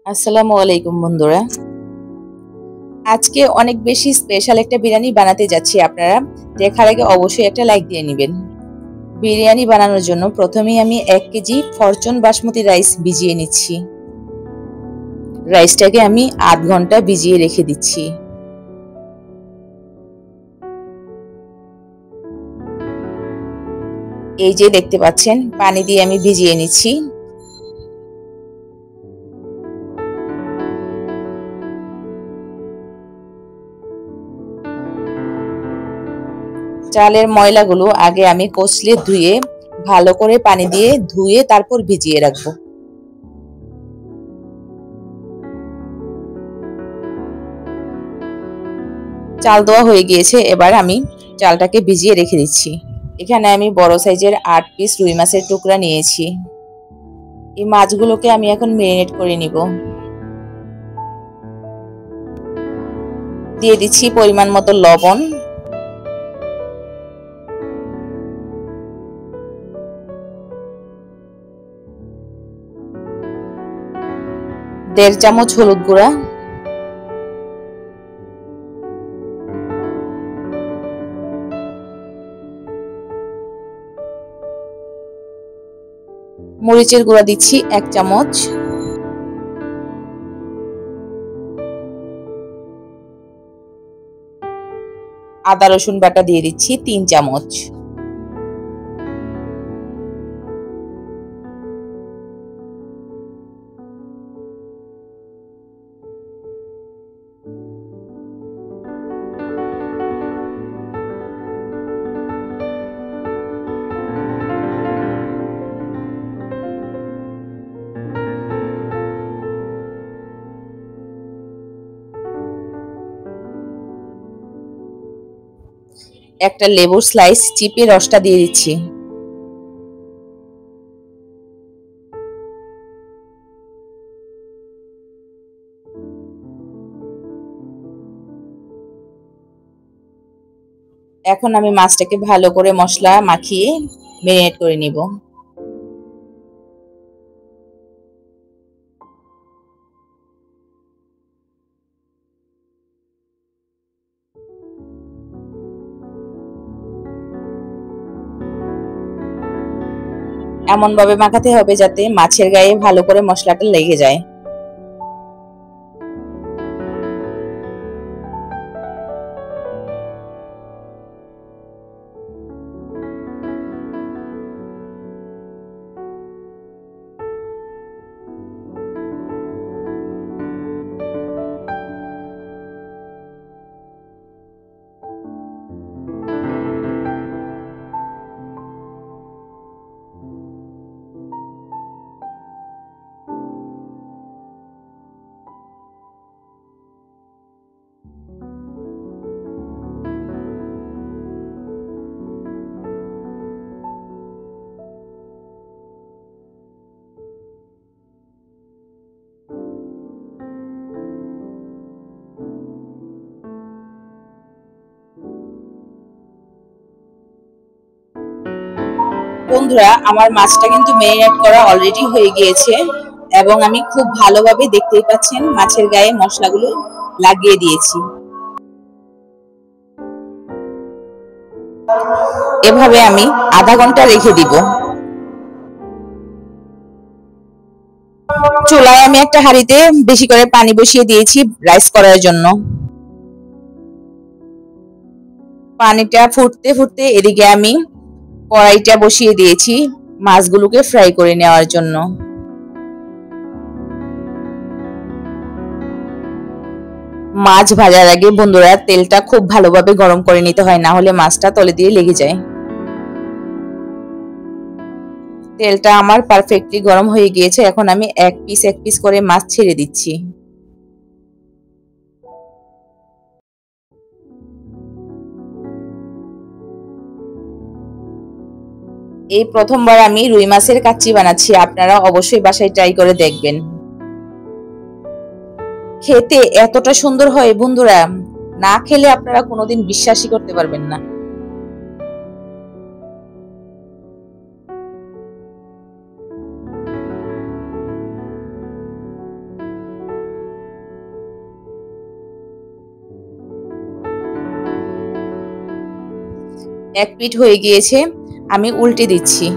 আসসালামু আলাইকুম বন্ধুরা। আজকে অনেক বেশি স্পেশাল একটা বিরিয়ানি বানাতে যাচ্ছি। আপনারা দেখার আগে অবশ্যই একটা লাইক দিয়ে নেবেন। বিরিয়ানি বানানোর জন্য প্রথমেই আমি 1 কেজি ফরচুন বাসমতি রাইস ভিজিয়ে নিচ্ছি। রাইসটাকে আমি আধ ঘন্টা ভিজিয়ে রেখে দিচ্ছি। এই যে দেখতে পাচ্ছেন পানি দিয়ে আমি ভিজিয়ে নিচ্ছি। চালের ময়লাগুলো আগে আমি কচলে ধুয়ে ভালো করে পানি দিয়ে ধুয়ে তারপর ভিজিয়ে রাখবো। চাল দেওয়া হয়ে গিয়েছে, এবার আমি চালটাকে ভিজিয়ে রেখে দিচ্ছি। এখানে আমি বড় সাইজের 8 পিস রুই মাছের টুকরা নিয়েছি। এই মাছগুলোকে আমি এখন মেরিনেট করে নিব। দিয়ে দিচ্ছি পরিমাণ মতো লবণ, দেড় চামচ হলুদ গুঁড়া, মরিচের গুঁড়া দিচ্ছি 1 চামচ, আদা রসুন বাটা দিয়ে দিচ্ছি 3 চামচ। একটা লেবুর স্লাইস চিপে রসটা দিয়ে দিচ্ছি। এখন আমি মাছটাকে ভালো করে মশলা মাখিয়ে মেরিনেট করে নিব। এমন ভাবে মাখাতে হবে যাতে মাছের গায়ে ভালো করে মশলাটা লেগে যায়। বন্ধুরা, আমার মাছটা কিন্তু মেরিনেট করা অলরেডি হয়ে গিয়েছে এবং আমি খুব ভালোভাবে দেখতেই পাচ্ছেন মাছের গায়ে মশলাগুলো লাগিয়ে দিয়েছি। এভাবে আমি আধা ঘন্টা রেখে দিব। চুলায় আমি একটা হাঁড়িতে বেশি করে পানি বসিয়ে দিয়েছি রাইস করার জন্য। পানিটা ফুটতে ফুটতে এদিকে আমি কড়াইটা বসিয়ে দিয়েছি মাছগুলোকে ফ্রাই করে নেওয়ার জন্য। মাছ ভাজার আগে বন্ধুরা তেলটা খুব ভালোভাবে গরম করে নিতে হয়, না হলে মাছটা তলে দিয়ে লেগে যায়। তেলটা আমার পারফেক্টলি গরম হয়ে গিয়েছে, এখন আমি এক পিস করে মাছ ছেড়ে দিচ্ছি। এই প্রথমবার আমি রুই মাছের কাচ্চি বানাচ্ছি, আপনারা অবশ্যই বাসায় ট্রাই করে দেখবেন। খেতে এতটা সুন্দর হয় বন্ধুরা, না খেলে আপনারা কোনোদিন বিশ্বাসই করতে পারবেন না। এক পিঠ হয়ে গিয়েছে, আমি উল্টে দিচ্ছি।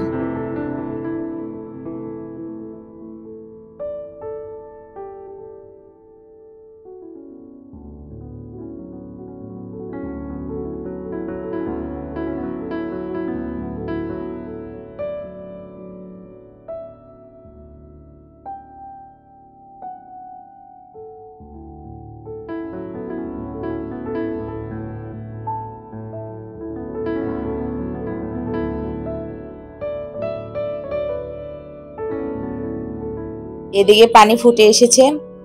এদিকে পানি ফুটে এসেছে।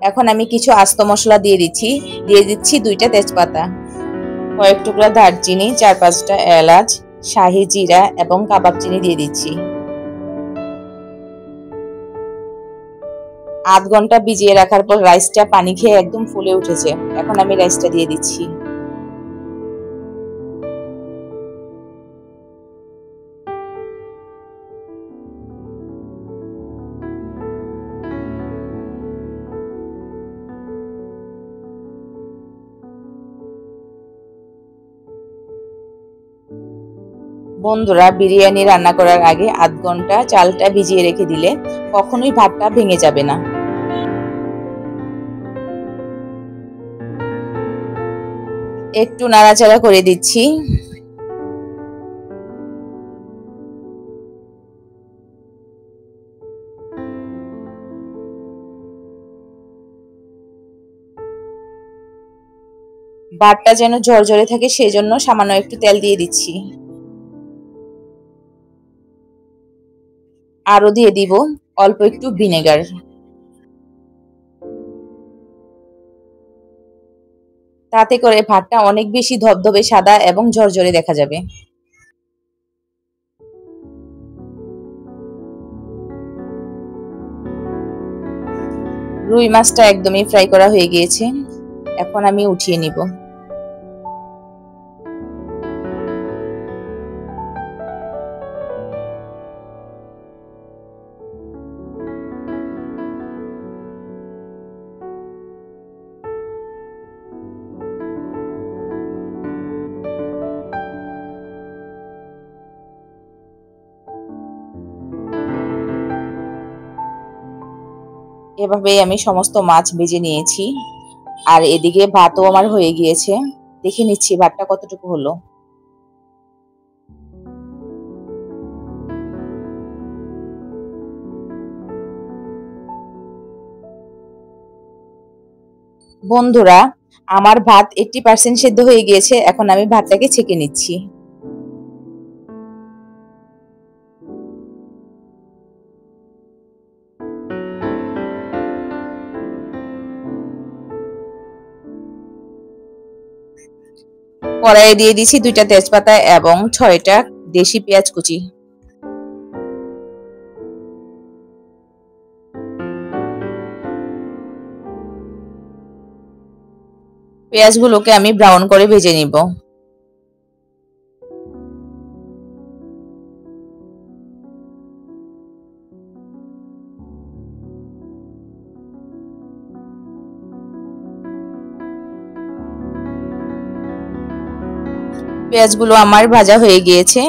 এখন আমি কিছু আস্ত মশলা দিয়ে দিচ্ছি। দিয়ে দিচ্ছি 2টা তেজপাতা, কয়েক টুকরা দারচিনি, 4-5টা এলাচ, শাহি জিরা এবং কাবাব চিনি দিয়ে দিচ্ছি। আধ ঘন্টা ভিজিয়ে রাখার পর রাইসটা পানি খেয়ে একদম ফুলে উঠেছে। এখন আমি রাইসটা দিয়ে দিচ্ছি। বন্ধুরা, বিরিয়ানি রান্না করার আগে আধ ঘন্টা চালটা ভিজিয়ে রেখে দিলে কখনোই ভাতটা ভেঙে যাবে না। একটু নাড়াচাড়া করে দিচ্ছি। ভাতটা যেন ঝরঝরে থাকে সেজন্য সামান্য একটু তেল দিয়ে দিচ্ছি। আরো দিয়ে দিব অল্প একটু ভিনেগার। তাতে করে ভাতটা অনেক বেশি ধবধবে সাদা এবং ঝরঝরে দেখা যাবে। রুই মাছটা একদমই ফ্রাই করা হয়ে গিয়েছে। এখন আমি উঠিয়ে নিব। এভাবেই আমি সমস্ত মাছ ভেজে নিয়েছি। আর এদিকে ভাতও আমার হয়ে গিয়েছে। দেখে নিচ্ছি ভাতটা কতটুকু হলো। বন্ধুরা, আমার ভাত 80% সেদ্ধ হয়ে গিয়েছে। এখন আমি ভাতটাকে ছেঁকে নিচ্ছি। কড়াইয়ে দিয়ে দিয়েছি 2টা তেজপাতা এবং 6টা দেশি পেঁয়াজ কুচি। পেঁয়াজগুলোকে আমি ব্রাউন করে ভেজে নিব। পেঁয়াজগুলো আমার ভাজা হয়ে গিয়েছে।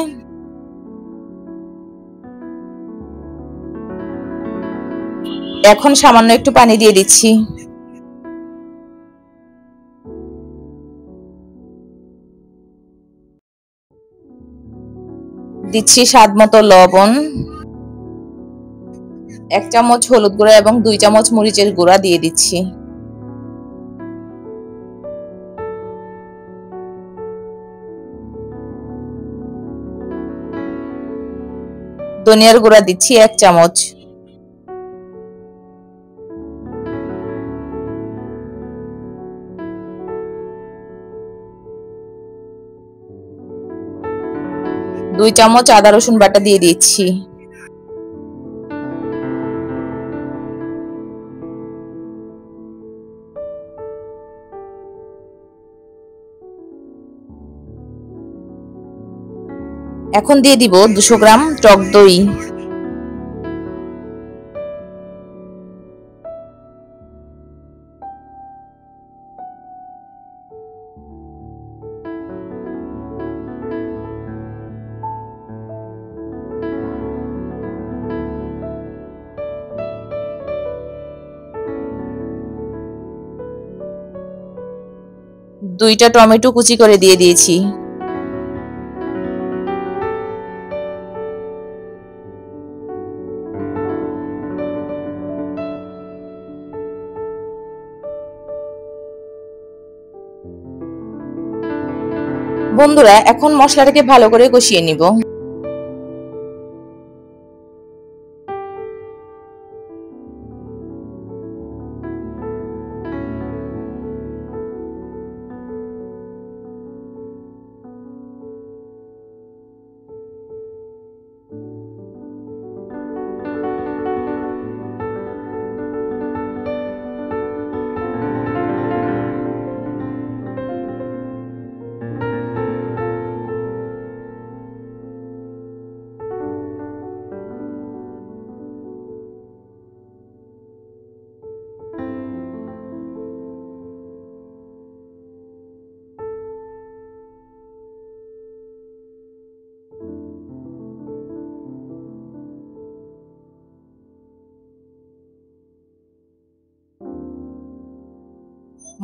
এখন সামান্য একটু পানি দিয়ে দিচ্ছি। দিচ্ছি স্বাদ মতো লবণ, 1 চামচ হলুদ গুঁড়া এবং 2 চামচ মরিচের গুঁড়া দিয়ে দিচ্ছি। ধনিয়ার গুঁড়া দিচ্ছি 1 চামচ। দুই চামচ আদা রসুন বাটা দিয়ে দিচ্ছি। এখন দিয়ে দিব 200 গ্রাম টক দই। 2টা টমেটো কুচি করে দিয়ে দিয়েছি। বন্ধুরা, এখন মশলাটাকে ভালো করে কষিয়ে নিব।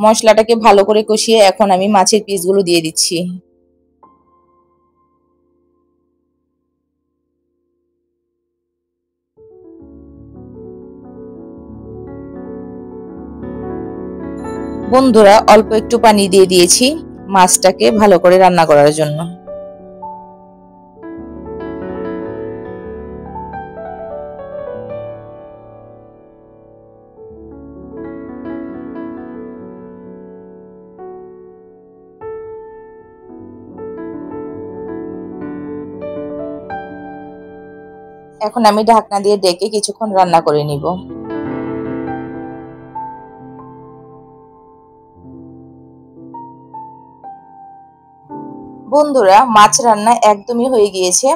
মশলাটাকে ভালো করে কষিয়ে এখন আমি মাছের পিসগুলো দিয়ে দিচ্ছি। বন্ধুরা, অল্প একটু পানি দিয়ে দিয়েছি মাছটাকে ভালো করে রান্না করার জন্য। এখন আমি ঢাকনা দিয়ে ডেকে কিছুক্ষণ রান্না করে নিব। বন্ধুরা, মাছ রান্না একদমই হয়ে গিয়েছে।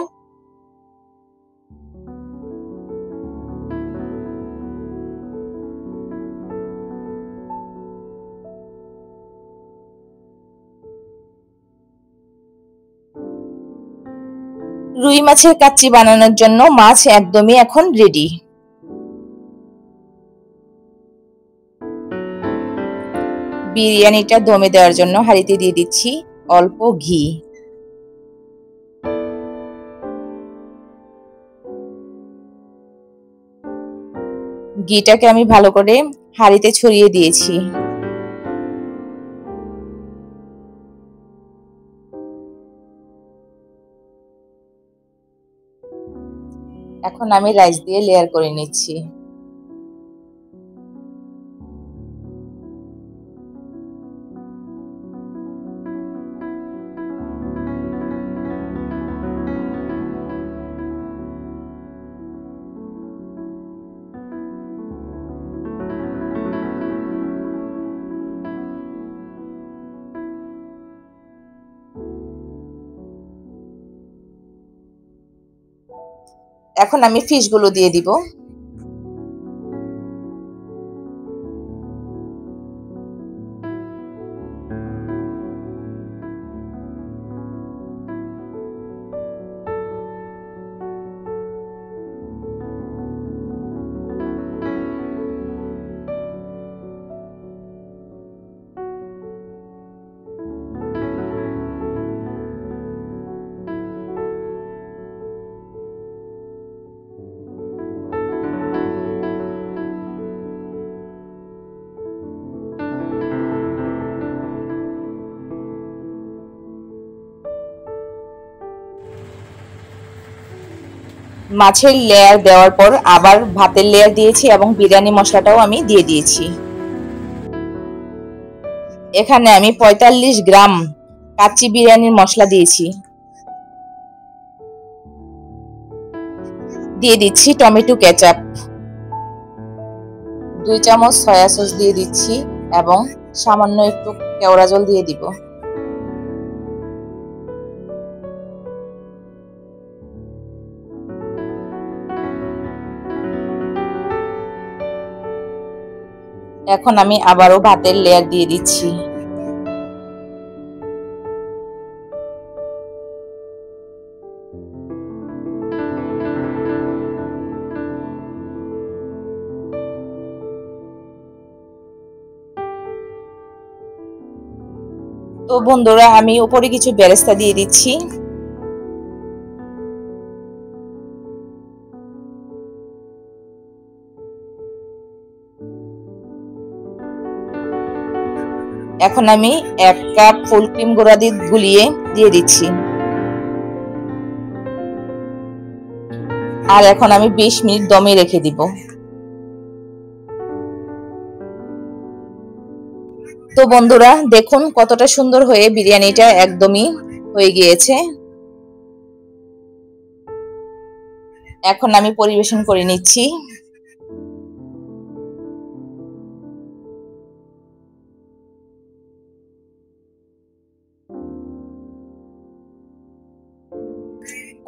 রুই মাছের কাচ্চি বানানোর জন্য মাছ একদমই এখন রেডি। বিরিয়ানিটা দমে দেওয়ার জন্য হাঁড়িতে দিয়ে দিচ্ছি অল্প ঘি। ঘিটাকে আমি ভালো করে হাঁড়িতে ছড়িয়ে দিয়েছি। এখন আমি রাইস দিয়ে লেয়ার করে নিচ্ছি। এখন আমি ফিশগুলো দিয়ে দিব। মাছের লেয়ার দেওয়ার পর আবার ভাতের লেয়ার দিয়েছি এবং বিরিয়ানি মশলাটাও আমি দিয়ে দিয়েছি। এখানে আমি 45 গ্রাম কাচ্চি বিরিয়ানির মশলা দিয়েছি। দিয়ে দিচ্ছি টমেটো কেচাপ, 2 চামচ সয়া সস দিয়ে দিচ্ছি এবং সামান্য একটু কেওড়া জল দিয়ে দিব। এখন আমি আবারও ভাতের লেয়ার দিয়ে দিচ্ছি। তো বন্ধুরা আমি উপরে কিছু বেরেস্তা দিয়ে দিচ্ছি। এখন আমি 1 কাপ ফুল ক্রিম গুঁড়া দিয়ে গুলিয়ে দিয়ে দিচ্ছি। আর এখন আমি 20 মিনিট দমে রেখে দিব। তো বন্ধুরা দেখুন কতটা সুন্দর হয়ে বিরিয়ানিটা একদমই হয়ে গিয়েছে। এখন আমি পরিবেশন করে নিচ্ছি।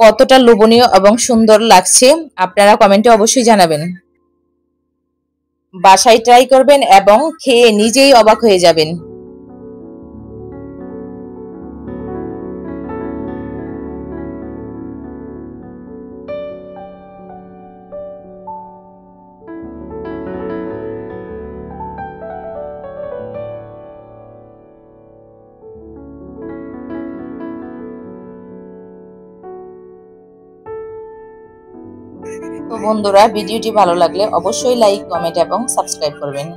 কতটা লোভনীয় এবং সুন্দর লাগছে আপনারা কমেন্টে অবশ্যই জানাবেন। বাসায় ট্রাই করবেন এবং খেয়ে নিজেই অবাক হয়ে যাবেন। তো বন্ধুরা ভিডিওটি ভালো লাগলে অবশ্যই লাইক, কমেন্ট এবং সাবস্ক্রাইব করবেন।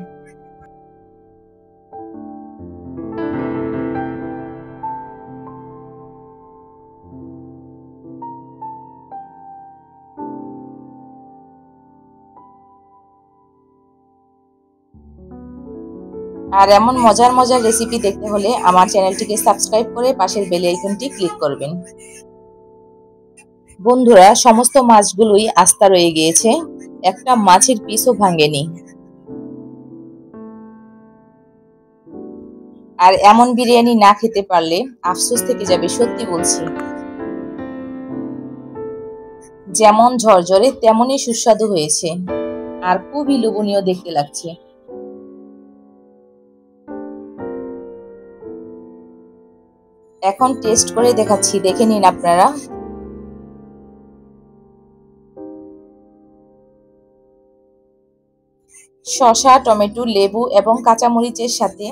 আর এমন মজার মজার রেসিপি দেখতে হলে আমার চ্যানেলটিকে সাবস্ক্রাইব করে পাশের বেল আইকনটি ক্লিক করবেন। বন্ধুরা সমস্ত মাছগুলোই আস্তা রয়ে গিয়েছে, একটা মাছের পিসও ভাঙেনি। আর এমন বিরিয়ানি না খেতে পারলে আফসোস থেকে যাবে, সত্যি বলছি। যেমন ঝরঝরে তেমনই সুস্বাদু হয়েছে আর খুবই লোভনীয় দেখতে লাগছে। এখন টেস্ট করে দেখাচ্ছি, দেখে নিন আপনারা। শসা, টমেটো, লেবু এবং কাঁচামরিচের সাথে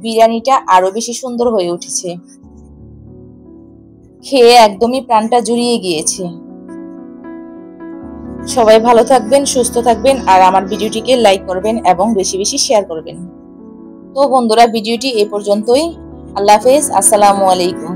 বিরিয়ানিটা আরো বেশি সুন্দর হয়ে উঠেছে। খেয়ে একদমই প্রাণটা জুড়িয়ে গিয়েছে। সবাই ভালো থাকবেন, সুস্থ থাকবেন আর আমার ভিডিওটিকে লাইক করবেন এবং বেশি বেশি শেয়ার করবেন। তো বন্ধুরা ভিডিওটি এই পর্যন্তই। আল্লাহ হাফেজ, আসসালামু আলাইকুম।